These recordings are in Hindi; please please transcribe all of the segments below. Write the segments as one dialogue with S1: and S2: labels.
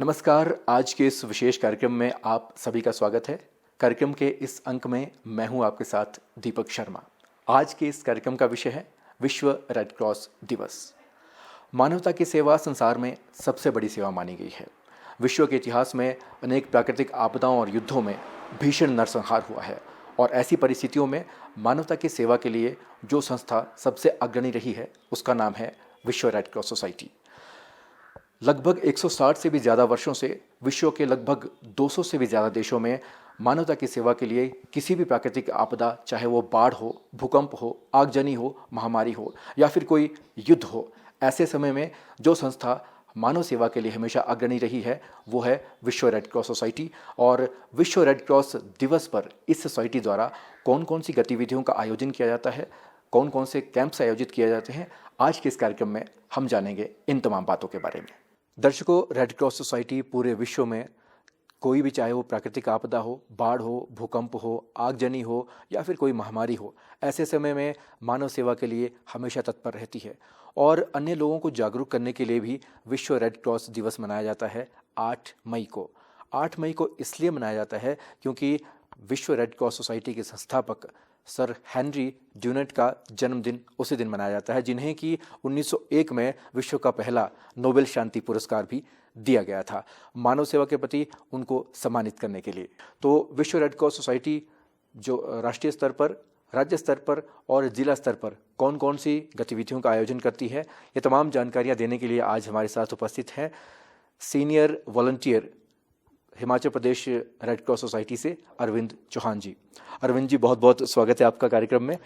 S1: नमस्कार। आज के इस विशेष कार्यक्रम में आप सभी का स्वागत है। कार्यक्रम के इस अंक में मैं हूं आपके साथ दीपक शर्मा। आज के इस कार्यक्रम का विषय है विश्व रेड क्रॉस दिवस। मानवता की सेवा संसार में सबसे बड़ी सेवा मानी गई है। विश्व के इतिहास में अनेक प्राकृतिक आपदाओं और युद्धों में भीषण नरसंहार हुआ है और ऐसी परिस्थितियों में मानवता की सेवा के लिए जो संस्था सबसे अग्रणी रही है उसका नाम है विश्व रेड क्रॉस सोसाइटी। लगभग 160 से भी ज़्यादा वर्षों से विश्व के लगभग 200 से भी ज़्यादा देशों में मानवता की सेवा के लिए किसी भी प्राकृतिक आपदा, चाहे वो बाढ़ हो, भूकंप हो, आगजनी हो, महामारी हो या फिर कोई युद्ध हो, ऐसे समय में जो संस्था मानव सेवा के लिए हमेशा अग्रणी रही है वो है विश्व रेड क्रॉस सोसाइटी। और विश्व रेड क्रॉस दिवस पर इस सोसाइटी द्वारा कौन कौन सी गतिविधियों का आयोजन किया जाता है, कौन कौन से कैंप्स आयोजित किए जाते हैं, आज के इस कार्यक्रम में हम जानेंगे इन तमाम बातों के बारे में। दर्शकों, रेड क्रॉस सोसाइटी पूरे विश्व में कोई भी, चाहे वो प्राकृतिक आपदा हो, बाढ़ हो, भूकंप हो, आगजनी हो या फिर कोई महामारी हो, ऐसे समय में मानव सेवा के लिए हमेशा तत्पर रहती है। और अन्य लोगों को जागरूक करने के लिए भी विश्व रेड क्रॉस दिवस मनाया जाता है 8 मई को। 8 मई को इसलिए मनाया जाता है क्योंकि विश्व रेड क्रॉस सोसाइटी के संस्थापक सर हेनरी ड्यूनेट का जन्मदिन उसी दिन मनाया जाता है, जिन्हें कि 1901 में विश्व का पहला नोबेल शांति पुरस्कार भी दिया गया था मानव सेवा के प्रति उनको सम्मानित करने के लिए। तो विश्व रेड क्रॉस सोसाइटी जो राष्ट्रीय स्तर पर, राज्य स्तर पर और जिला स्तर पर कौन कौन सी गतिविधियों का आयोजन करती है, ये तमाम जानकारियाँ देने के लिए आज हमारे साथ उपस्थित हैं senior volunteer Himachal Pradesh red cross society से अरविंद चौहान जी। अरविंद जी, बहुत बहुत स्वागत है आपका कार्यक्रम में।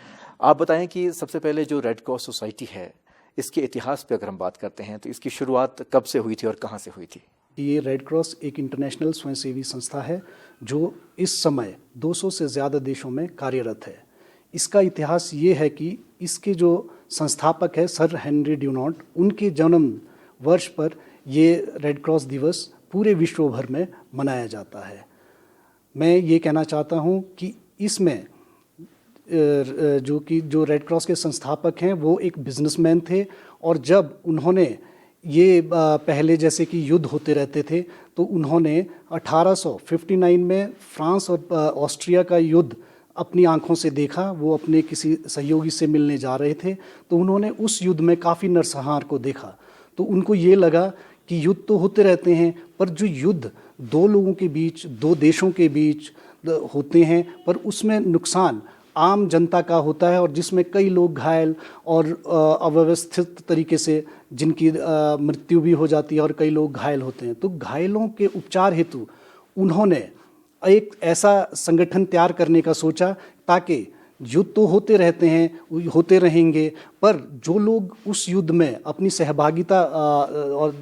S1: आप बताएं कि सबसे पहले जो रेड क्रॉस सोसाइटी है, इसके इतिहास पे अगर हम बात करते हैं तो इसकी शुरुआत कब से हुई थी और कहाँ से हुई थी?
S2: ये रेड क्रॉस एक इंटरनेशनल स्वयंसेवी संस्था है जो इस समय 200 से ज़्यादा देशों में कार्यरत है। इसका इतिहास ये है कि इसके जो संस्थापक है सर हेनरी ड्यूनॉट, उनके जन्म वर्ष पर ये रेड क्रॉस दिवस पूरे विश्व भर में मनाया जाता है। मैं ये कहना चाहता हूँ कि इसमें जो रेड क्रॉस के संस्थापक हैं वो एक बिजनेसमैन थे, और जब उन्होंने ये पहले जैसे कि युद्ध होते रहते थे तो उन्होंने 1859 में फ्रांस और ऑस्ट्रिया का युद्ध अपनी आंखों से देखा। वो अपने किसी सहयोगी से मिलने जा रहे थे तो उन्होंने उस युद्ध में काफ़ी नरसंहार को देखा। तो उनको ये लगा कि युद्ध तो होते रहते हैं, पर जो युद्ध दो लोगों के बीच, दो देशों के बीच होते हैं, पर उसमें नुकसान आम जनता का होता है और जिसमें कई लोग घायल और अव्यवस्थित तरीके से जिनकी मृत्यु भी हो जाती है और कई लोग घायल होते हैं। तो घायलों के उपचार हेतु उन्होंने एक ऐसा संगठन तैयार करने का सोचा ताकि युद्ध तो होते रहते हैं, होते रहेंगे, पर जो लोग उस युद्ध में अपनी सहभागिता और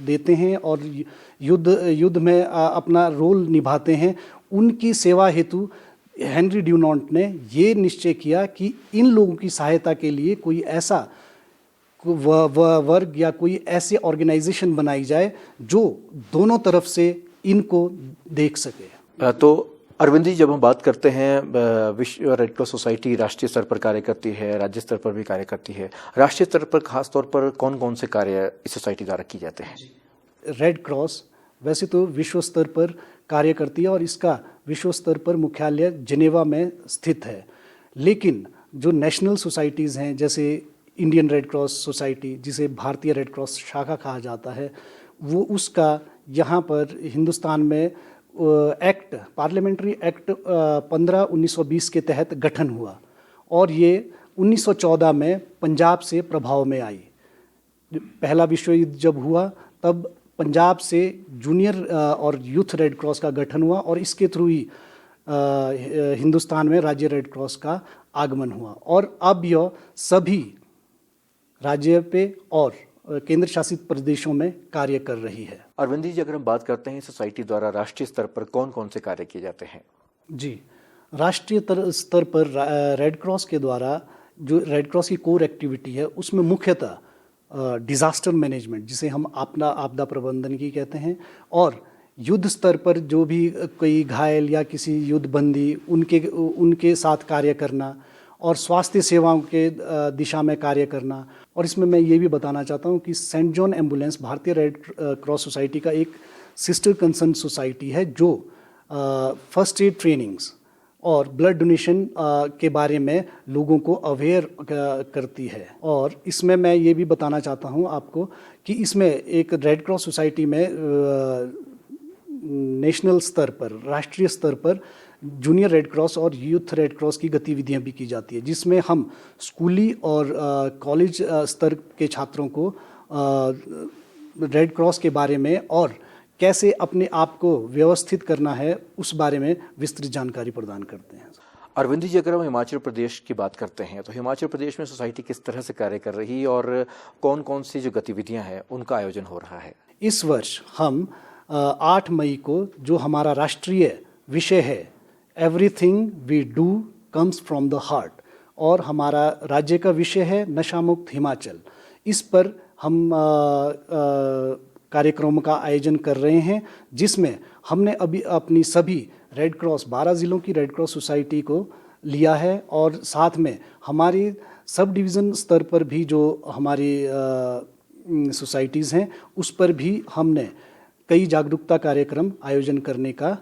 S2: देते हैं और युद्ध में अपना रोल निभाते हैं, उनकी सेवा हेतु हेनरी ड्यूनॉट ने ये निश्चय किया कि इन लोगों की सहायता के लिए कोई ऐसा वर्ग या कोई ऐसी ऑर्गेनाइजेशन बनाई जाए जो दोनों तरफ से इनको देख सके।
S1: तो अरविंद जी, जब हम बात करते हैं विश्व रेड क्रॉस सोसाइटी राष्ट्रीय स्तर पर कार्य करती है, राज्य स्तर पर भी कार्य करती है, राष्ट्रीय स्तर पर खास तौर पर कौन कौन से कार्य इस सोसाइटी द्वारा किए जाते हैं?
S2: रेड क्रॉस वैसे तो विश्व स्तर पर कार्य करती है और इसका विश्व स्तर पर मुख्यालय जिनेवा में स्थित है, लेकिन जो नेशनल सोसाइटीज़ हैं जैसे इंडियन रेड क्रॉस सोसाइटी, जिसे भारतीय रेड क्रॉस शाखा कहा जाता है, वो उसका यहाँ पर हिंदुस्तान में पार्लियामेंट्री एक्ट 15/1920 के तहत गठन हुआ और ये 1914 में पंजाब से प्रभाव में आई। पहला विश्व युद्ध जब हुआ तब पंजाब से जूनियर और यूथ रेड क्रॉस का गठन हुआ और इसके थ्रू ही हिंदुस्तान में राज्य रेड क्रॉस का आगमन हुआ और अब यह सभी राज्य पे और केंद्र शासित प्रदेशों में कार्य कर रही है।
S1: अरविंद जी, अगर हम बात करते हैं सोसाइटी द्वारा राष्ट्रीय स्तर पर कौन कौन से कार्य किए जाते हैं? जी,
S2: राष्ट्रीय स्तर पर रेड क्रॉस के द्वारा जो रेड क्रॉस की कोर एक्टिविटी है उसमें मुख्यतः डिज़ास्टर मैनेजमेंट, जिसे हम आपदा प्रबंधन की कहते हैं, और युद्ध स्तर पर जो भी कोई घायल या किसी युद्ध बंदी उनके साथ कार्य करना, और स्वास्थ्य सेवाओं के दिशा में कार्य करना। और इसमें मैं ये भी बताना चाहता हूँ कि सेंट जॉन एम्बुलेंस भारतीय रेड क्रॉस सोसाइटी का एक सिस्टर कंसर्न सोसाइटी है जो फर्स्ट एड ट्रेनिंग्स और ब्लड डोनेशन के बारे में लोगों को अवेयर करती है। और इसमें मैं ये भी बताना चाहता हूँ आपको कि इसमें एक रेड क्रॉस सोसाइटी में नेशनल स्तर पर, राष्ट्रीय स्तर पर जूनियर रेड क्रॉस और यूथ रेड क्रॉस की गतिविधियां भी की जाती है, जिसमें हम स्कूली और कॉलेज स्तर के छात्रों को रेड क्रॉस के बारे में और कैसे अपने आप को व्यवस्थित करना है उस बारे में विस्तृत जानकारी प्रदान करते हैं।
S1: अरविंद जी, अगर हम हिमाचल प्रदेश की बात करते हैं तो हिमाचल प्रदेश में सोसाइटी किस तरह से कार्य कर रही है और कौन कौन सी जो गतिविधियां हैं उनका आयोजन हो रहा है?
S2: इस वर्ष हम 8 मई को जो हमारा राष्ट्रीय विषय है everything we do comes from the heart, और हमारा राज्य का विषय है नशा मुक्त हिमाचल, इस पर हम कार्यक्रम का आयोजन कर रहे हैं, जिसमें हमने अभी अपनी सभी रेड क्रॉस 12 ज़िलों की रेड क्रॉस सोसाइटी को लिया है और साथ में हमारी सब डिवीज़न स्तर पर भी जो हमारी सोसाइटीज़ हैं उस पर भी हमने कई जागरूकता कार्यक्रम आयोजन करने का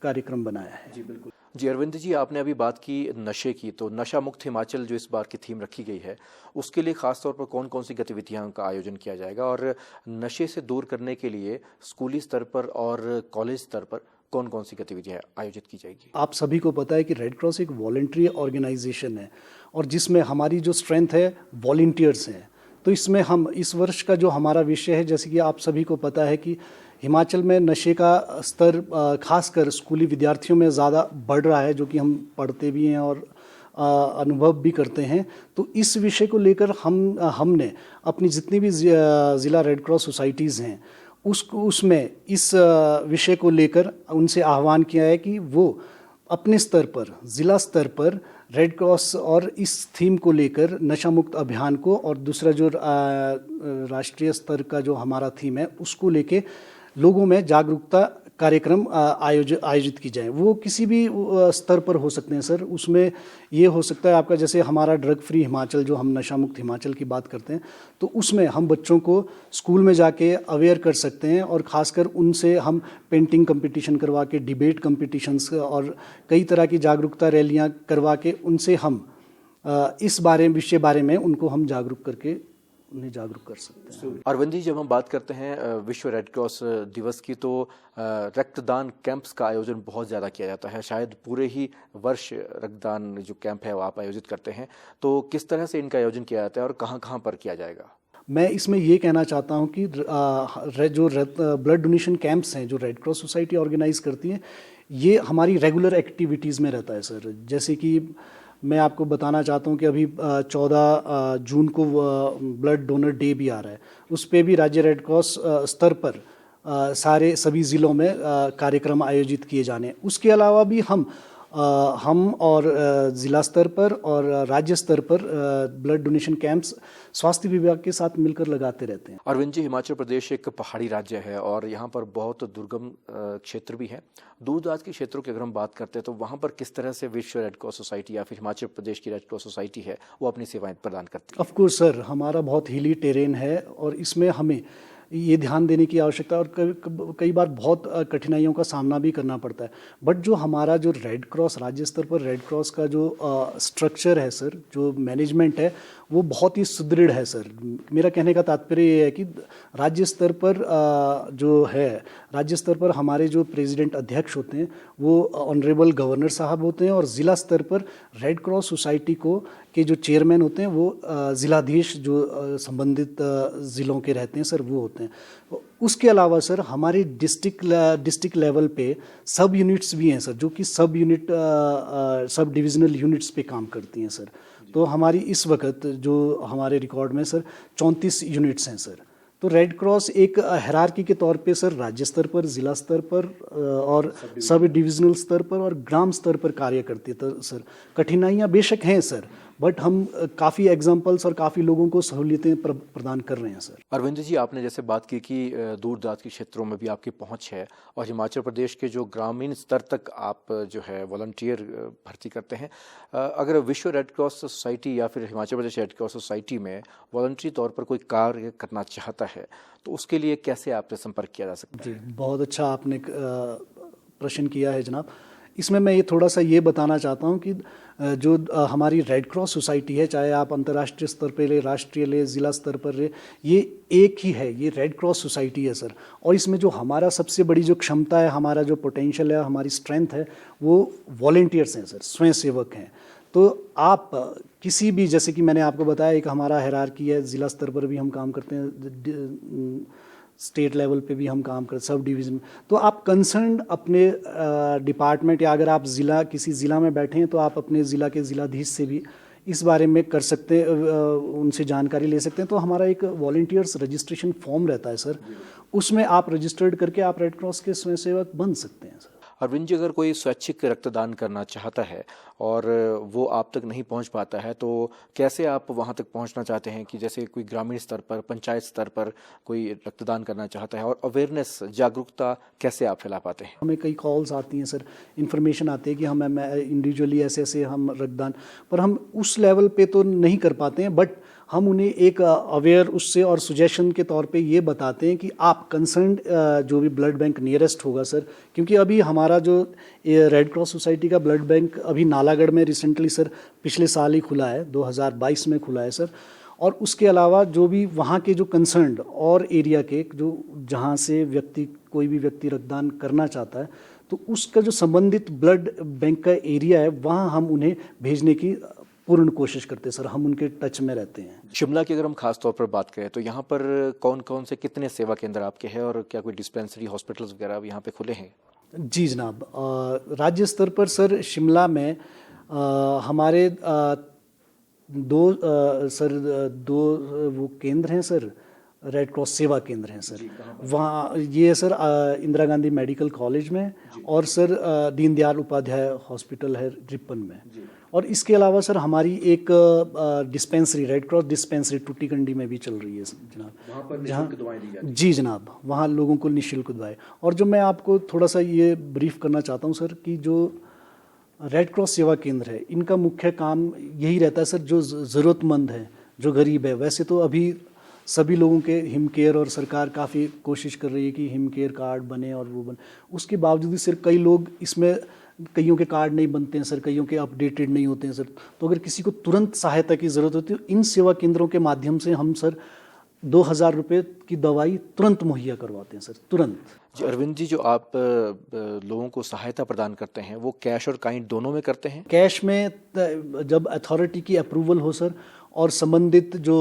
S2: कार्यक्रम बनाया है।
S1: जी बिल्कुल। जी अरविंद जी, आपने अभी बात की नशे की, तो नशा मुक्त हिमाचल जो इस बार की थीम रखी गई है उसके लिए खास तौर पर कौन कौन सी गतिविधियां का आयोजन किया जाएगा और नशे से दूर करने के लिए स्कूली स्तर पर और कॉलेज स्तर पर कौन कौन सी गतिविधियां आयोजित की जाएगी?
S2: आप सभी को पता है कि रेड क्रॉस एक वॉलंटरी ऑर्गेनाइजेशन है और जिसमें हमारी जो स्ट्रेंथ है वॉलंटियर्स हैं। तो इसमें हम इस वर्ष का जो हमारा विषय है, जैसे कि आप सभी को पता है कि हिमाचल में नशे का स्तर खासकर स्कूली विद्यार्थियों में ज़्यादा बढ़ रहा है, जो कि हम पढ़ते भी हैं और अनुभव भी करते हैं। तो इस विषय को लेकर हमने अपनी जितनी भी ज़िला रेड क्रॉस सोसाइटीज़ हैं उसमें इस विषय को लेकर उनसे आह्वान किया है कि वो अपने स्तर पर, ज़िला स्तर पर रेड क्रॉस और इस थीम को लेकर नशा मुक्त अभियान को, और दूसरा जो राष्ट्रीय स्तर का जो हमारा थीम है उसको लेके लोगों में जागरूकता कार्यक्रम आयोजित की जाए। वो किसी भी स्तर पर हो सकते हैं सर। उसमें ये हो सकता है आपका, जैसे हमारा ड्रग फ्री हिमाचल, जो हम नशा मुक्त हिमाचल की बात करते हैं, तो उसमें हम बच्चों को स्कूल में जाके अवेयर कर सकते हैं और ख़ासकर उनसे हम पेंटिंग कंपटीशन करवा के, डिबेट कंपटीशंस और कई तरह की जागरूकता रैलियाँ करवा के उनसे हम इस विषय बारे में उनको हम जागरूक करके उन्हें जागरूक कर सकते हैं।
S1: अरविंद जी, जब हम बात करते हैं विश्व रेड क्रॉस दिवस की, तो रक्तदान कैंप्स का आयोजन बहुत ज़्यादा किया जाता है। शायद पूरे ही वर्ष रक्तदान जो कैंप है वो आप आयोजित करते हैं, तो किस तरह से इनका आयोजन किया जाता है और कहाँ कहाँ पर किया जाएगा?
S2: मैं इसमें ये कहना चाहता हूँ कि जो ब्लड डोनेशन कैंप्स हैं जो रेड क्रॉस सोसाइटी ऑर्गेनाइज करती है, ये हमारी रेगुलर एक्टिविटीज़ में रहता है सर। जैसे कि मैं आपको बताना चाहता हूँ कि अभी 14 जून को ब्लड डोनर डे भी आ रहा है, उस पर भी राज्य रेड क्रॉस स्तर पर सभी ज़िलों में कार्यक्रम आयोजित किए जाने। उसके अलावा भी हम और ज़िला स्तर पर और राज्य स्तर पर ब्लड डोनेशन कैंप्स स्वास्थ्य विभाग के साथ मिलकर लगाते रहते हैं।
S1: अरविंद जी, हिमाचल प्रदेश एक पहाड़ी राज्य है और यहाँ पर बहुत दुर्गम क्षेत्र भी है। दूर दराज के क्षेत्रों की अगर हम बात करते हैं तो वहाँ पर किस तरह से विश्व रेड क्रॉस सोसाइटी या फिर हिमाचल प्रदेश की रेड क्रॉस सोसाइटी है वो अपनी सेवाएं प्रदान करती है?
S2: ऑफ कोर्स सर, हमारा बहुत हिली टेरेन है और इसमें हमें ये ध्यान देने की आवश्यकता है और कई बार बहुत कठिनाइयों का सामना भी करना पड़ता है। बट जो हमारा जो रेड क्रॉस राज्य स्तर पर रेड क्रॉस का जो स्ट्रक्चर है सर, जो मैनेजमेंट है, वो बहुत ही सुदृढ़ है सर। मेरा कहने का तात्पर्य ये है कि राज्य स्तर पर राज्य स्तर पर हमारे जो प्रेसिडेंट अध्यक्ष होते हैं वो ऑनरेबल गवर्नर साहब होते हैं और ज़िला स्तर पर रेड क्रॉस सोसाइटी के जो चेयरमैन होते हैं वो ज़िलाधीश जो संबंधित ज़िलों के रहते हैं सर, वो होते हैं। उसके अलावा सर हमारे डिस्ट्रिक्ट लेवल पे सब यूनिट्स भी हैं सर, जो कि सब डिविजनल यूनिट्स पे काम करती हैं सर। तो हमारी इस वक्त जो हमारे रिकॉर्ड में सर 34 यूनिट्स हैं सर। तो रेड क्रॉस एक हायरार्की के तौर पे सर राज्य स्तर पर, ज़िला स्तर पर और सब डिविजनल स्तर पर और ग्राम स्तर पर कार्य करती है। तो सर कठिनाइयाँ बेशक हैं सर, बट हम काफ़ी एग्जांपल्स और काफ़ी लोगों को सहूलियतें प्रदान कर रहे हैं सर।
S1: अरविंद जी, आपने जैसे बात की कि दूर दराज के क्षेत्रों में भी आपकी पहुंच है और हिमाचल प्रदेश के जो ग्रामीण स्तर तक आप जो है वॉलंटियर भर्ती करते हैं। अगर विश्व रेड क्रॉस सोसाइटी या फिर Himachal Pradesh red cross society में वॉलंटरी तौर पर कोई कार्य करना चाहता है तो उसके लिए कैसे आपसे संपर्क किया जा सकता है?
S2: जी, बहुत अच्छा आपने प्रश्न किया है जनाब। इसमें मैं ये थोड़ा सा ये बताना चाहता हूँ कि जो हमारी रेड क्रॉस सोसाइटी है, चाहे आप अंतर्राष्ट्रीय स्तर पे ले, राष्ट्रीय ले, ज़िला स्तर पर ले, ये एक ही है, ये रेड क्रॉस सोसाइटी है सर। और इसमें जो हमारा सबसे बड़ी जो क्षमता है, हमारा जो पोटेंशियल है, हमारी स्ट्रेंथ है, वो वॉलंटियर्स हैं सर, स्वयंसेवक हैं। तो आप किसी भी, जैसे कि मैंने आपको बताया, एक हमारा हायरार्की है, ज़िला स्तर पर भी हम काम करते हैं, स्टेट लेवल पे भी हम काम करते, सब डिवीज़न में। तो आप कंसर्न अपने डिपार्टमेंट, या अगर आप ज़िला किसी ज़िला में बैठे हैं तो आप अपने ज़िला के ज़िलाधीश से भी इस बारे में कर सकते हैं, उनसे जानकारी ले सकते हैं। तो हमारा एक वॉलंटियर्स रजिस्ट्रेशन फॉर्म रहता है सर, उसमें आप रजिस्टर्ड करके आप रेड क्रॉस के स्वयंसेवक बन सकते हैं सर।
S1: अरविंद जी, अगर कोई स्वैच्छिक रक्तदान करना चाहता है और वो आप तक नहीं पहुंच पाता है तो कैसे आप वहां तक पहुंचना चाहते हैं कि जैसे कोई ग्रामीण स्तर पर, पंचायत स्तर पर कोई रक्तदान करना चाहता है, और अवेयरनेस, जागरूकता कैसे आप फैला पाते हैं?
S2: हमें कई कॉल्स आती हैं सर, इन्फॉर्मेशन आती है कि हम इंडिविजुअली ऐसे ऐसे हम रक्तदान, पर हम उस लेवल पे तो नहीं कर पाते हैं, बट हम उन्हें एक अवेयर उससे और सुजेशन के तौर पे ये बताते हैं कि आप कंसर्न्ड जो भी ब्लड बैंक नियरेस्ट होगा सर, क्योंकि अभी हमारा जो रेड क्रॉस सोसाइटी का ब्लड बैंक अभी नालागढ़ में रिसेंटली सर पिछले साल ही खुला है, 2022 में खुला है सर। और उसके अलावा जो भी वहाँ के जो कंसर्न्ड और एरिया के जो जहाँ से कोई भी व्यक्ति रक्तदान करना चाहता है, तो उसका जो संबंधित ब्लड बैंक का एरिया है, वहाँ हम उन्हें भेजने की पूर्ण कोशिश करते हैं सर, हम उनके टच में रहते हैं।
S1: शिमला की अगर हम खास तौर पर बात करें तो यहाँ पर कौन कौन से कितने सेवा केंद्र आपके हैं और क्या कोई डिस्पेंसरी, हॉस्पिटल्स वगैरह यहाँ पे खुले हैं?
S2: जी जनाब, राज्य स्तर पर सर शिमला में हमारे दो वो केंद्र हैं सर, रेड क्रॉस सेवा केंद्र हैं सर। वहाँ ये है sir Indira Gandhi medical college में, और सर दीनदयाल उपाध्याय हॉस्पिटल है रिपन में। और इसके अलावा सर हमारी एक dispensary, red cross dispensary Tutikandi में भी चल रही है जनाब,
S1: वहाँ पर निःशुल्क दवाएं दी जाती हैं?
S2: जी जनाब, वहाँ लोगों को निःशुल्क दवाएं। और जो मैं आपको थोड़ा सा ये ब्रीफ करना चाहता हूँ सर, कि जो रेड क्रॉस सेवा केंद्र है, इनका मुख्य काम यही रहता है सर, जो ज़रूरतमंद है, जो गरीब है। वैसे तो अभी सभी लोगों के हिम केयर, और सरकार काफ़ी कोशिश कर रही है कि हिम केयर कार्ड बने और वो बने, उसके बावजूद भी सर कई लोग इसमें, कईयों के कार्ड नहीं बनते हैं सर, कईयों के अपडेटेड नहीं होते हैं सर। तो अगर किसी को तुरंत सहायता की ज़रूरत होती है, इन सेवा केंद्रों के माध्यम से हम सर 2000 रुपये की दवाई तुरंत मुहैया करवाते हैं सर, तुरंत।
S1: जी अरविंद जी, जो आप लोगों को सहायता प्रदान करते हैं वो कैश और काइंड दोनों में करते हैं?
S2: कैश में जब अथॉरिटी की अप्रूवल हो सर, और संबंधित जो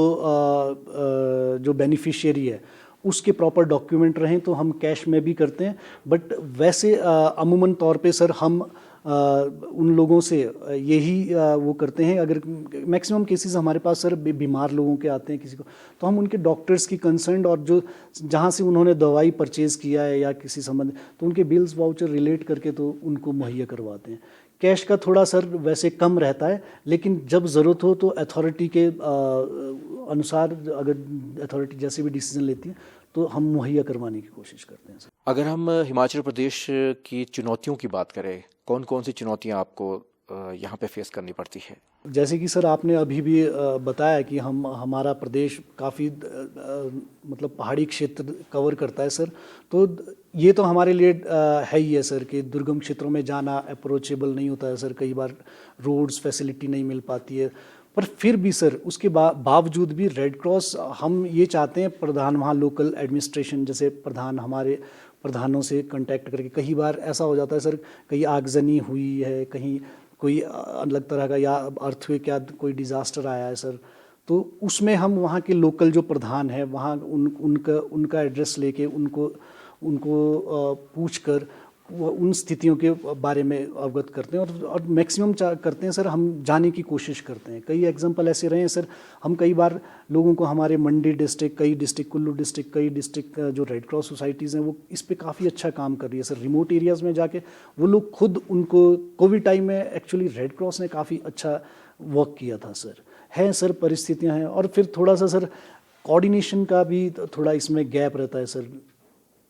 S2: बेनिफिशियरी है उसके प्रॉपर डॉक्यूमेंट रहें, तो हम कैश में भी करते हैं। बट वैसे अमूमन तौर पे सर हम उन लोगों से यही वो करते हैं, अगर मैक्सिमम केसेस हमारे पास सर बीमार लोगों के आते हैं किसी को, तो हम उनके डॉक्टर्स की कंसर्न और जो जहाँ से उन्होंने दवाई परचेज़ किया है या किसी संबंध, तो उनके बिल्स वाउचर रिलेट करके तो उनको मुहैया करवाते हैं। कैश का थोड़ा सर वैसे कम रहता है, लेकिन जब ज़रूरत हो तो अथॉरिटी के अनुसार, अगर अथॉरिटी जैसे भी डिसीजन लेती है तो हम मुहैया करवाने की कोशिश करते हैं सर।
S1: अगर हम हिमाचल प्रदेश की चुनौतियों की बात करें, कौन कौन सी चुनौतियां आपको यहाँ पे फेस करनी पड़ती है?
S2: जैसे कि सर आपने अभी भी बताया कि हमारा प्रदेश काफ़ी मतलब पहाड़ी क्षेत्र कवर करता है सर, तो ये तो हमारे लिए है ही है सर, कि दुर्गम क्षेत्रों में जाना अप्रोचेबल नहीं होता है सर, कई बार रोड्स फैसिलिटी नहीं मिल पाती है। पर फिर भी सर उसके बावजूद भी रेड क्रॉस, हम ये चाहते हैं प्रधान, वहाँ लोकल एडमिनिस्ट्रेशन जैसे प्रधान, हमारे प्रधानों से कांटेक्ट करके, कई बार ऐसा हो जाता है सर, कहीं आगजनी हुई है, कहीं कोई अलग तरह का या अर्थक्वेक या कोई डिज़ास्टर आया है सर, तो उसमें हम वहाँ के लोकल जो प्रधान है वहाँ उनका एड्रेस लेके उनको पूछ कर वो उन स्थितियों के बारे में अवगत करते हैं और मैक्सिमम करते हैं सर, हम जाने की कोशिश करते हैं। कई एग्जांपल ऐसे रहे हैं सर, हम कई बार लोगों को हमारे मंडी डिस्ट्रिक्ट, कई डिस्ट्रिक्ट, कुल्लू डिस्ट्रिक्ट, कई डिस्ट्रिक्ट जो रेड क्रॉस सोसाइटीज़ हैं वो इस पे काफ़ी अच्छा काम कर रही है सर। रिमोट एरियाज़ में जाके वो लोग खुद, उनको कोविड टाइम में एक्चुअली रेड क्रॉस ने काफ़ी अच्छा वर्क किया था सर। है सर, परिस्थितियाँ हैं, और फिर थोड़ा सा सर कोऑर्डिनेशन का भी थोड़ा इसमें गैप रहता है सर,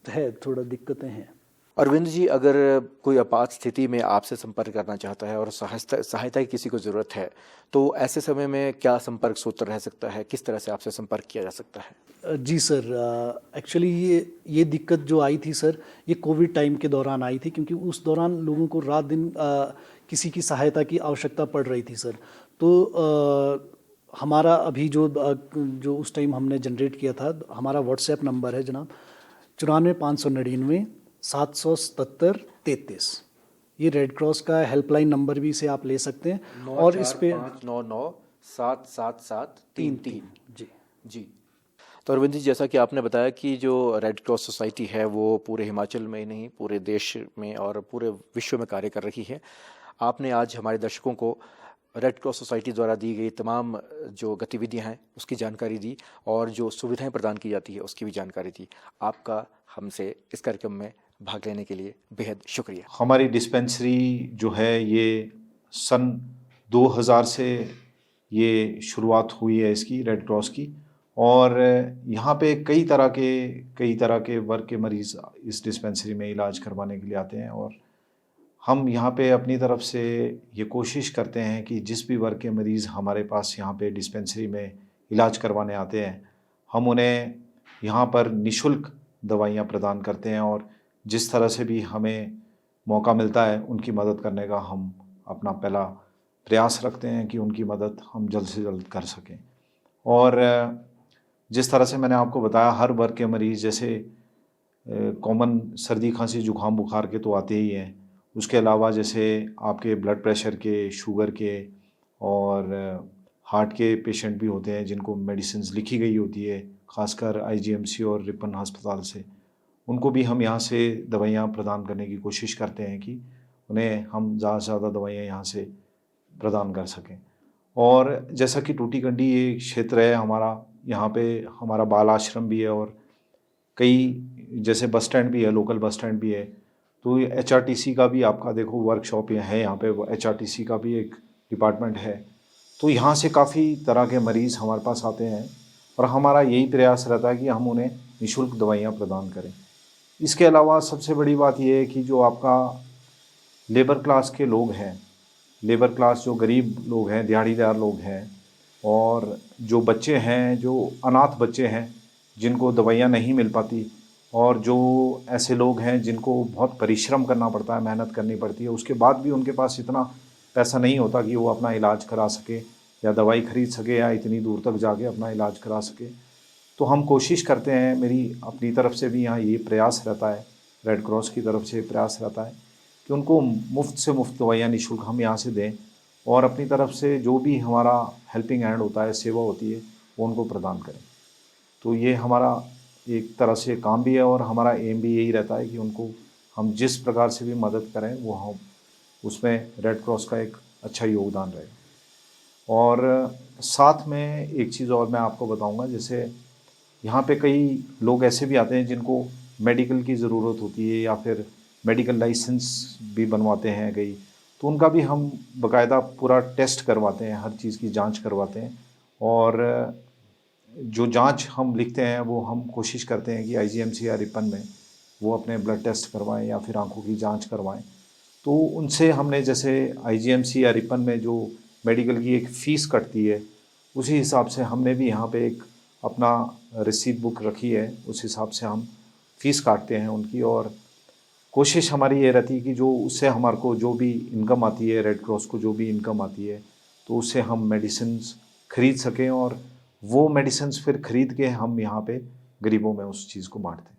S2: है थोड़ा दिक्कतें हैं।
S1: अरविंद जी, अगर कोई आपात स्थिति में आपसे संपर्क करना चाहता है और सहायता की किसी को ज़रूरत है, तो ऐसे समय में क्या संपर्क सूत्र रह सकता है, किस तरह से आपसे संपर्क किया जा सकता है?
S2: जी सर, एक्चुअली ये दिक्कत जो आई थी सर, ये कोविड टाइम के दौरान आई थी, क्योंकि उस दौरान लोगों को रात दिन किसी की सहायता की आवश्यकता पड़ रही थी सर। तो हमारा अभी जो उस टाइम हमने जनरेट किया था, हमारा व्हाट्सएप नंबर है जनाब 94 599 777 33। ये रेड क्रॉस का हेल्पलाइन नंबर भी, इसे आप ले सकते हैं। और इस पे
S1: 9459977733।
S2: जी
S1: जी। तो अरविंद जी, जैसा कि आपने बताया कि जो रेड क्रॉस सोसाइटी है वो पूरे हिमाचल में ही नहीं, पूरे देश में और पूरे विश्व में कार्य कर रही है। आपने आज हमारे दर्शकों को रेड क्रॉस सोसाइटी द्वारा दी गई तमाम जो गतिविधियां हैं उसकी जानकारी दी, और जो सुविधाएं प्रदान की जाती है उसकी भी जानकारी दी। आपका हमसे इस कार्यक्रम में भाग लेने के लिए बेहद शुक्रिया।
S3: हमारी डिस्पेंसरी जो है ये सन 2000 से ये शुरुआत हुई है इसकी, रेड क्रॉस की। और यहाँ पे कई तरह के वर्ग के मरीज़ इस डिस्पेंसरी में इलाज करवाने के लिए आते हैं। और हम यहाँ पे अपनी तरफ से ये कोशिश करते हैं कि जिस भी वर्ग के मरीज़ हमारे पास यहाँ पे डिस्पेंसरी में इलाज करवाने आते हैं, हम उन्हें यहाँ पर निःशुल्क दवाइयाँ प्रदान करते हैं। और जिस तरह से भी हमें मौका मिलता है उनकी मदद करने का, हम अपना पहला प्रयास रखते हैं कि उनकी मदद हम जल्द से जल्द कर सकें। और जिस तरह से मैंने आपको बताया, हर वर्ग के मरीज़, जैसे कॉमन सर्दी खांसी जुकाम बुखार के तो आते ही हैं, उसके अलावा जैसे आपके ब्लड प्रेशर के, शुगर के और हार्ट के पेशेंट भी होते हैं जिनको मेडिसिन्स लिखी गई होती है, ख़ासकर आईजीएमसी और रिपन अस्पताल से। उनको भी हम यहाँ से दवाइयाँ प्रदान करने की कोशिश करते हैं कि उन्हें हम ज़्यादा से ज़्यादा दवाइयाँ यहाँ से प्रदान कर सकें। और जैसा कि टूटीकंडी ये क्षेत्र है हमारा, यहाँ पे हमारा बाल आश्रम भी है और कई जैसे बस स्टैंड भी है, लोकल बस स्टैंड भी है। तो एचआरटीसी का भी आपका देखो वर्कशॉप है, यहाँ पे एचआरटीसी का भी एक डिपार्टमेंट है। तो यहाँ से काफ़ी तरह के मरीज़ हमारे पास आते हैं और हमारा यही प्रयास रहता है कि हम उन्हें निःशुल्क दवाइयाँ प्रदान करें। इसके अलावा सबसे बड़ी बात यह है कि जो आपका लेबर क्लास के लोग हैं, लेबर क्लास जो गरीब लोग हैं, दिहाड़ीदार लोग हैं, और जो बच्चे हैं, जो अनाथ बच्चे हैं जिनको दवाइयाँ नहीं मिल पाती, और जो ऐसे लोग हैं जिनको बहुत परिश्रम करना पड़ता है, मेहनत करनी पड़ती है, उसके बाद भी उनके पास इतना पैसा नहीं होता कि वो अपना इलाज करा सके या दवाई खरीद सके या इतनी दूर तक जाके अपना इलाज करा सके। तो हम कोशिश करते हैं, मेरी अपनी तरफ से भी यहाँ ये प्रयास रहता है, रेड क्रॉस की तरफ से प्रयास रहता है कि उनको मुफ्त से मुफ्त दवाइयाँ निःशुल्क हम यहाँ से दें, और अपनी तरफ से जो भी हमारा हेल्पिंग हैंड होता है, सेवा होती है, वो उनको प्रदान करें। तो ये हमारा एक तरह से काम भी है और हमारा एम भी यही रहता है कि उनको हम जिस प्रकार से भी मदद करें वो हम उसमें रेड क्रॉस का एक अच्छा योगदान रहे। और साथ में एक चीज़ और मैं आपको बताऊंगा, जैसे यहाँ पे कई लोग ऐसे भी आते हैं जिनको मेडिकल की ज़रूरत होती है या फिर मेडिकल लाइसेंस भी बनवाते हैं कई, तो उनका भी हम बाकायदा पूरा टेस्ट करवाते हैं, हर चीज़ की जांच करवाते हैं। और जो जांच हम लिखते हैं वो हम कोशिश करते हैं कि आईजीएमसी या रिपन में वो अपने ब्लड टेस्ट करवाएं या फिर आंखों की जांच करवाएं। तो उनसे हमने, जैसे आईजीएमसी या रिपन में जो मेडिकल की एक फ़ीस कटती है, उसी हिसाब से हमने भी यहाँ पे एक अपना रिसीट बुक रखी है, उस हिसाब से हम फ़ीस काटते हैं उनकी। और कोशिश हमारी ये रहती है कि जो उससे हमारे को जो भी इनकम आती है, रेड क्रॉस को जो भी इनकम आती है, तो उससे हम मेडिसिन्स खरीद सकें और वो मेडिसिन्स फिर खरीद के हम यहाँ पे गरीबों में उस चीज़ को बांटते हैं।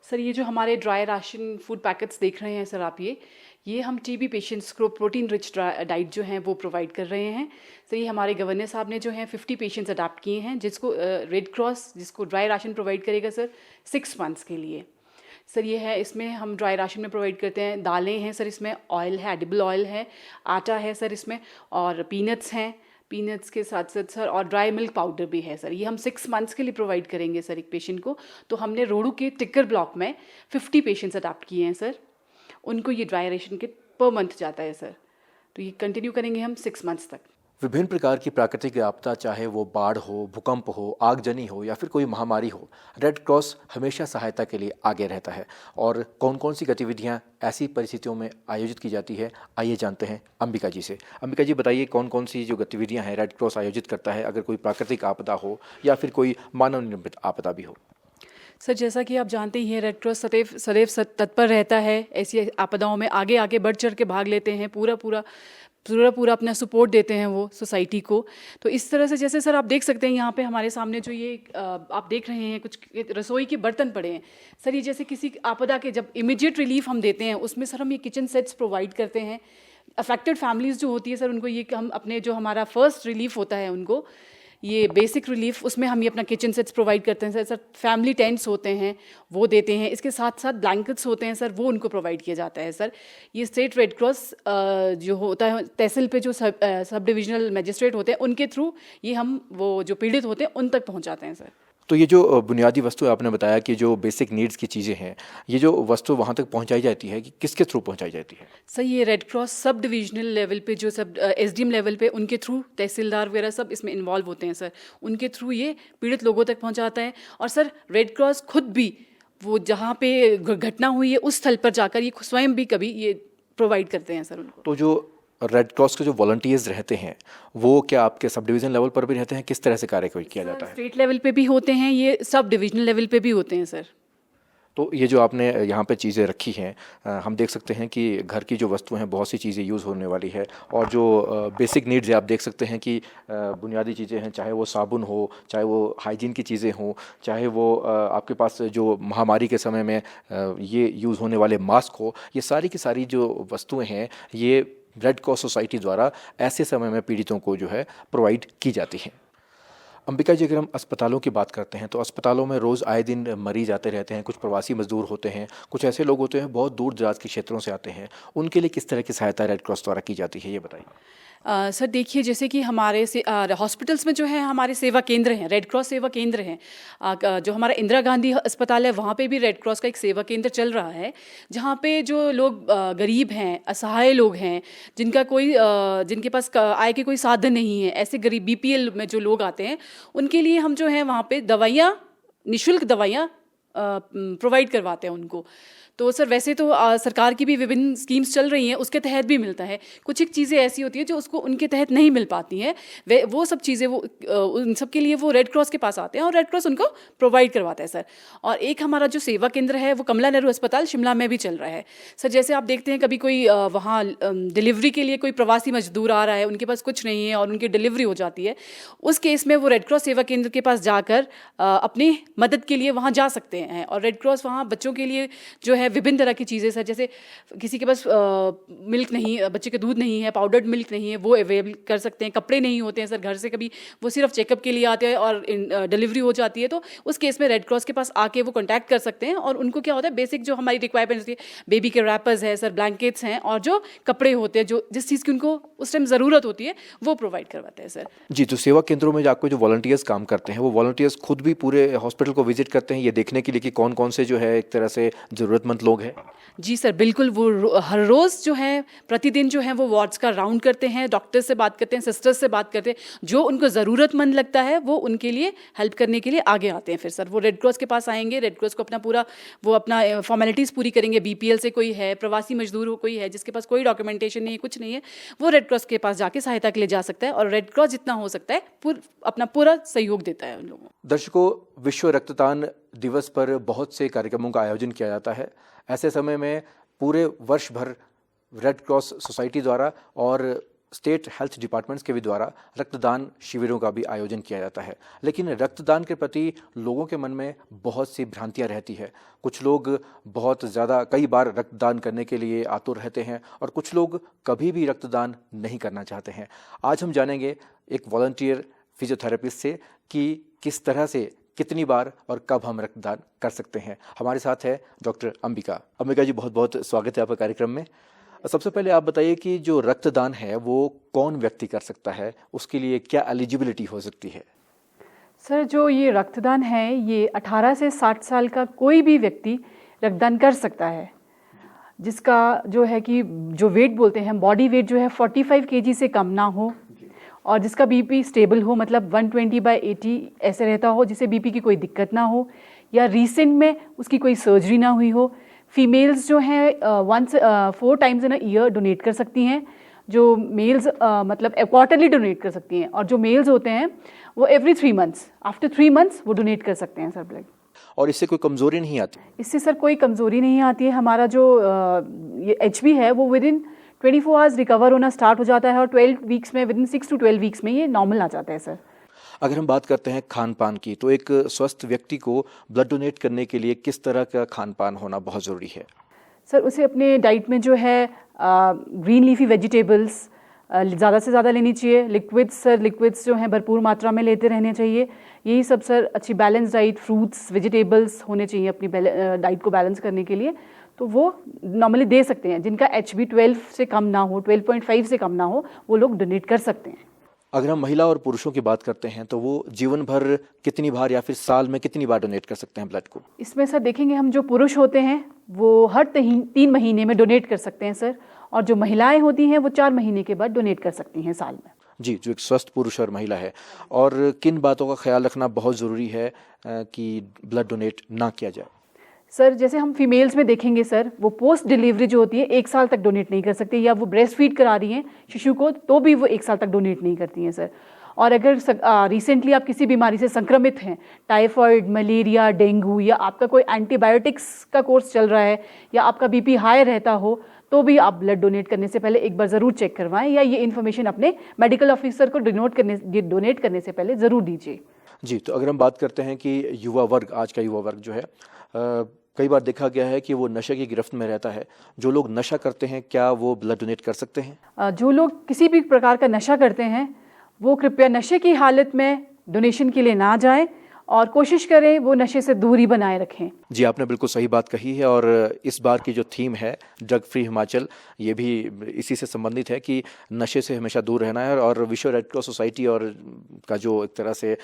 S4: सर, ये जो हमारे ड्राई राशन फूड पैकेट्स देख रहे हैं सर आप, ये हम टीबी पेशेंट्स को प्रोटीन रिच डाइट जो है वो प्रोवाइड कर रहे हैं। सर, ये हमारे गवर्नर साहब ने जो है 50 पेशेंट्स अडाप्ट किए हैं, जिसको रेड क्रॉस जिसको ड्राई राशन प्रोवाइड करेगा सर 6 मंथ्स के लिए। सर ये है, इसमें हम ड्राई राशन में प्रोवाइड करते हैं। दालें हैं सर, इसमें ऑयल है, एडिबल ऑयल है, आटा है सर इसमें, और पीनट्स हैं। पीनट्स के साथ साथ सर और ड्राई मिल्क पाउडर भी है सर। ये हम 6 मंथ्स के लिए प्रोवाइड करेंगे सर एक पेशेंट को। तो हमने रोडू के टिक्कर ब्लॉक में 50 पेशेंट्स अडॉप्ट किए हैं सर। उनको ये dry ration kit per month जाता है सर। तो ये कंटिन्यू करेंगे हम 6 मंथ्स तक।
S1: विभिन्न प्रकार की प्राकृतिक आपदा, चाहे वो बाढ़ हो, भूकंप हो, आगजनी हो या फिर कोई महामारी हो, रेड क्रॉस हमेशा सहायता के लिए आगे रहता है। और कौन कौन सी गतिविधियां ऐसी परिस्थितियों में आयोजित की जाती है, आइए जानते हैं अंबिका जी से। अंबिका जी बताइए, कौन कौन सी जो गतिविधियां हैं रेड क्रॉस आयोजित करता है, अगर कोई प्राकृतिक आपदा हो या फिर कोई मानव निर्मित आपदा भी हो।
S4: सर जैसा कि आप जानते ही हैं, रेड क्रॉस सदैव तत्पर रहता है। ऐसी आपदाओं में आगे आगे बढ़ चढ़ के भाग लेते हैं, पूरा अपना सपोर्ट देते हैं वो सोसाइटी को। तो इस तरह से जैसे सर आप देख सकते हैं यहाँ पे हमारे सामने जो ये आप देख रहे हैं कुछ रसोई के बर्तन पड़े हैं सर। ये जैसे किसी आपदा के जब इमीडिएट रिलीफ हम देते हैं, उसमें सर हम ये किचन सेट्स प्रोवाइड करते हैं। अफेक्टेड फैमिलीज़ जो होती है सर, उनको ये हम अपने जो हमारा फर्स्ट रिलीफ होता है उनको, ये बेसिक रिलीफ, उसमें हम ये अपना किचन सेट्स प्रोवाइड करते हैं सर। फैमिली टेंट्स होते हैं वो देते हैं। इसके साथ साथ ब्लैंकेट्स होते हैं सर, वो उनको प्रोवाइड किया जाता है सर। ये स्टेट रेड क्रॉस जो होता है तहसील पे, जो सब डिविजनल मजिस्ट्रेट होते हैं, उनके थ्रू ये हम वो जो पीड़ित होते हैं उन तक पहुँचाते हैं सर।
S1: तो ये जो बुनियादी वस्तु आपने बताया कि जो बेसिक नीड्स की चीज़ें हैं, ये जो वस्तु वहाँ तक पहुँचाई जाती है कि किसके थ्रू पहुँचाई जाती है?
S4: सर ये red cross sub divisional level पे, जो सब एसडीएम लेवल पे, उनके थ्रू, तहसीलदार वगैरह सब इसमें इन्वॉल्व होते हैं सर। उनके थ्रू ये पीड़ित लोगों तक पहुँचाता है। और सर रेड क्रॉस खुद भी वो जहाँ पे घटना हुई है उस स्थल पर जाकर ये स्वयं भी कभी ये प्रोवाइड करते हैं सर उनको।
S1: तो जो रेड क्रॉस के जो वॉलंटियर्स रहते हैं, वो क्या आपके सब डिवीज़न लेवल पर भी रहते हैं? किस तरह से कार्य किया जाता है?
S4: स्टेट लेवल पे भी होते हैं, ये सब डिविजनल लेवल पे भी होते हैं सर।
S1: तो ये जो आपने यहाँ पे चीज़ें रखी हैं, हम देख सकते हैं कि घर की जो वस्तुएं हैं, बहुत सी चीज़ें यूज़ होने वाली है। और जो बेसिक नीड्स है, आप देख सकते हैं कि बुनियादी चीज़ें हैं, चाहे वो साबुन हो, चाहे वो हाइजीन की चीज़ें हों, चाहे वो आपके पास जो महामारी के समय में ये यूज़ होने वाले मास्क हो, ये सारी की सारी जो वस्तुएं हैं, ये रेड क्रॉस सोसाइटी द्वारा ऐसे समय में पीड़ितों को जो है प्रोवाइड की जाती हैं। अंबिका जी, अगर हम अस्पतालों की बात करते हैं तो अस्पतालों में रोज़ आए दिन मरीज आते रहते हैं। कुछ प्रवासी मजदूर होते हैं, कुछ ऐसे लोग होते हैं बहुत दूर दराज के क्षेत्रों से आते हैं। उनके लिए किस तरह की सहायता रेड क्रॉस द्वारा की जाती है, ये बताइए।
S4: सर देखिए, जैसे कि हमारे हॉस्पिटल्स में जो है हमारे सेवा केंद्र हैं, रेड क्रॉस सेवा केंद्र हैं। जो हमारा इंदिरा गांधी अस्पताल है, वहाँ पे भी रेड क्रॉस का एक सेवा केंद्र चल रहा है, जहाँ पे जो लोग गरीब हैं, असहाय लोग हैं, जिनके पास आय के कोई साधन नहीं है, ऐसे गरीब बीपीएल में जो लोग आते हैं, उनके लिए हम जो है वहाँ पे दवाइयाँ, निःशुल्क दवाइयाँ प्रोवाइड करवाते हैं उनको। तो सर वैसे तो सरकार की भी विभिन्न स्कीम्स चल रही हैं, उसके तहत भी मिलता है। कुछ एक चीज़ें ऐसी होती हैं जो उसको उनके तहत नहीं मिल पाती हैं, वो सब चीज़ें वो उन सब के लिए वो रेड क्रॉस के पास आते हैं और रेड क्रॉस उनको प्रोवाइड करवाता है सर। और एक हमारा जो सेवा केंद्र है वो कमला नेहरू अस्पताल शिमला में भी चल रहा है सर। जैसे आप देखते हैं कभी कोई वहाँ डिलीवरी के लिए कोई प्रवासी मजदूर आ रहा है, उनके पास कुछ नहीं है और उनकी डिलीवरी हो जाती है, उस केस में वो रेड क्रॉस सेवा केंद्र के पास जाकर अपनी मदद के लिए वहाँ जा सकते हैं। और रेड क्रॉस वहाँ बच्चों के लिए जो है विभिन्न तरह की चीज़ें सर, जैसे किसी के पास मिल्क नहीं, बच्चे के दूध नहीं है, पाउडर्ड मिल्क नहीं है, वो अवेलेबल कर सकते हैं। कपड़े नहीं होते हैं सर घर से, कभी वो सिर्फ चेकअप के लिए आते हैं और डिलीवरी हो जाती है, तो उस केस में रेड क्रॉस के पास आके वो कॉन्टैक्ट कर सकते हैं। और उनको क्या होता है, बेसिक जो हमारी रिक्वायरमेंट्स होती है, बेबी के रैपर्स है सर, ब्लैंकेट्स हैं, और जो कपड़े होते हैं, जो जिस चीज़ की उनको उस टाइम ज़रूरत होती है, वो प्रोवाइड करवाते हैं सर।
S1: जी, तो सेवा केंद्रों में जाकर जो वॉलंटियर्स काम करते हैं, वो वॉलंटियर्स खुद भी पूरे हॉस्पिटल को विजिट करते हैं, ये देखने के लिए कि कौन कौन से जो है एक तरह से ज़रूरतमंद लोग हैं?
S4: जी सर, बिल्कुल। वो हर रोज़ जो है, प्रतिदिन जो है वो वार्ड्स का राउंड करते हैं, डॉक्टर से बात करते हैं, सिस्टर्स से बात करते हैं, जो उनको ज़रूरतमंद लगता है वो उनके लिए हेल्प करने के लिए आगे आते हैं। फिर सर वो रेड क्रॉस के पास आएंगे, रेड क्रॉस को अपना फॉर्मेलिटीज़ पूरी करेंगे। बीपीएल से कोई है, प्रवासी मजदूर हो कोई है जिसके पास कोई डॉक्यूमेंटेशन नहीं है, कुछ नहीं है, वो रेड क्रॉस के पास जाके सहायता के लिए जा सकता है। और रेड क्रॉस जितना हो सकता है अपना पूरा सहयोग देता है उन लोगों को।
S1: दर्शकों, विश्व रक्तदान दिवस पर बहुत से कार्यक्रमों का आयोजन किया जाता है। ऐसे समय में पूरे वर्ष भर रेड क्रॉस सोसाइटी द्वारा और स्टेट हेल्थ डिपार्टमेंट्स के भी द्वारा रक्तदान शिविरों का भी आयोजन किया जाता है। लेकिन रक्तदान के प्रति लोगों के मन में बहुत सी भ्रांतियां रहती है। कुछ लोग बहुत ज़्यादा कई बार रक्तदान करने के लिए आतुर रहते हैं और कुछ लोग कभी भी रक्तदान नहीं करना चाहते हैं। आज हम जानेंगे एक वॉलंटियर फिजियोथेरेपिस्ट से कि किस तरह से कितनी बार और कब हम रक्तदान कर सकते हैं। हमारे साथ है डॉक्टर अंबिका। अंबिका जी, बहुत बहुत स्वागत है आपका कार्यक्रम में। सबसे पहले आप बताइए कि जो रक्तदान है वो कौन व्यक्ति कर सकता है, उसके लिए क्या एलिजिबिलिटी हो सकती है?
S4: सर, जो ये रक्तदान है ये 18 से 60 साल का कोई भी व्यक्ति रक्तदान कर सकता है, जिसका जो है कि जो वेट बोलते हैं, बॉडी वेट जो है 45 केजी से कम ना हो, और जिसका बीपी स्टेबल हो, मतलब 120/80 ऐसे रहता हो, जिसे बीपी की कोई दिक्कत ना हो, या रिसेंट में उसकी कोई सर्जरी ना हुई हो। फीमेल्स जो हैं 4 times in a year donate कर सकती हैं, जो मेल्स मतलब क्वार्टरली डोनेट कर सकती हैं, और जो मेल्स होते हैं वो एवरी 3 मंथ्स, आफ्टर 3 मंथ्स वो डोनेट कर सकते हैं सर ब्लड।
S1: और इससे कोई कमजोरी नहीं आती?
S4: इससे सर कोई कमज़ोरी नहीं आती है। हमारा जो ये HB है वो विद इन 24 आवर्स रिकवर होना स्टार्ट हो जाता है, और 12 वीक्स में, विद इन 6 to 12 वीक्स में ये नॉर्मल आ जाता है सर।
S1: अगर हम बात करते हैं खान पान की, तो एक स्वस्थ व्यक्ति को ब्लड डोनेट करने के लिए किस तरह का खान पान होना बहुत ज़रूरी है?
S4: सर, उसे अपने डाइट में जो है ग्रीन लीफी वेजिटेबल्स ज़्यादा से ज़्यादा लेनी चाहिए। लिक्विड्स जो हैं भरपूर मात्रा में लेते रहने चाहिए। यही सब सर अच्छी बैलेंस डाइट, फ्रूट्स, वेजिटेबल्स होने चाहिए अपनी डाइट को बैलेंस करने के लिए। तो वो नॉर्मली दे सकते हैं। जिनका HB 12 से कम ना हो, 12.5 से कम ना हो, वो लोग डोनेट कर सकते हैं।
S1: अगर हम महिला और पुरुषों की बात करते हैं तो वो जीवन भर कितनी बार या फिर साल में कितनी बार डोनेट कर सकते हैं ब्लड को?
S4: इसमें सर देखेंगे हम, जो पुरुष होते हैं वो हर 3 महीने में डोनेट कर सकते हैं सर, और जो महिलाएं होती हैं वो 4 महीने के बाद डोनेट कर सकती हैं साल में।
S1: जी, जो एक स्वस्थ पुरुष और महिला है। और किन बातों का ख्याल रखना बहुत ज़रूरी है कि ब्लड डोनेट ना किया जाए?
S4: सर, जैसे हम फीमेल्स में देखेंगे सर, वो पोस्ट डिलीवरी जो होती है 1 साल तक डोनेट नहीं कर सकती, या वो ब्रेस्ट फीड करा रही हैं शिशु को तो भी वो 1 साल तक डोनेट नहीं करती हैं सर। और अगर रिसेंटली आप किसी बीमारी से संक्रमित हैं, टाइफाइड, मलेरिया, डेंगू, या आपका कोई एंटीबायोटिक्स का कोर्स चल रहा है, या आपका बीपी हाई रहता हो, तो भी आप ब्लड डोनेट करने से पहले एक बार ज़रूर चेक करवाएं, या ये इन्फॉर्मेशन अपने मेडिकल ऑफिसर को डोनेट करने से पहले ज़रूर दीजिए।
S1: जी, तो अगर हम बात करते हैं कि युवा वर्ग, आज का युवा वर्ग जो है, कई बार देखा गया है कि वो नशे की गिरफ्त में रहता है। जो लोग नशा करते हैं, क्या वो ब्लड डोनेट कर सकते हैं?
S4: जो लोग किसी भी प्रकार का नशा करते हैं वो कृपया नशे की हालत में डोनेशन के लिए ना जाएं, और कोशिश करें वो नशे से दूरी बनाए रखें।
S1: जी, आपने बिल्कुल सही बात कही है। और इस बार की जो थीम है ड्रग फ्री हिमाचल, ये भी इसी से संबंधित है कि नशे से हमेशा दूर रहना है। और विश्व रेड क्रॉस सोसाइटी और का जो एक तरह से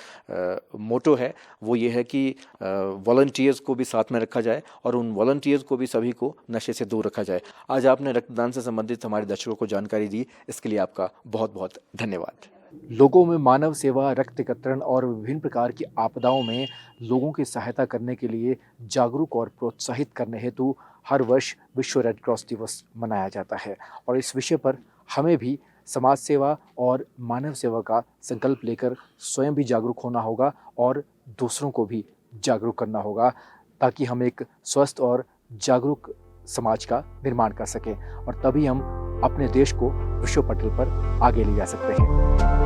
S1: मोटो है वो ये है कि वॉलंटियर्स को भी साथ में रखा जाए, और उन वॉलंटियर्स को भी सभी को नशे से दूर रखा जाए। आज आपने रक्तदान से संबंधित हमारे दर्शकों को जानकारी दी, इसके लिए आपका बहुत बहुत धन्यवाद। लोगों में मानव सेवा, रक्त एकत्रण और विभिन्न प्रकार की आपदाओं में लोगों की सहायता करने के लिए जागरूक और प्रोत्साहित करने हेतु हर वर्ष विश्व रेड क्रॉस दिवस मनाया जाता है। और इस विषय पर हमें भी समाज सेवा और मानव सेवा का संकल्प लेकर स्वयं भी जागरूक होना होगा, और दूसरों को भी जागरूक करना होगा, ताकि हम एक स्वस्थ और जागरूक समाज का निर्माण कर सकें, और तभी हम अपने देश को विश्व पटल पर आगे ले जा सकते हैं।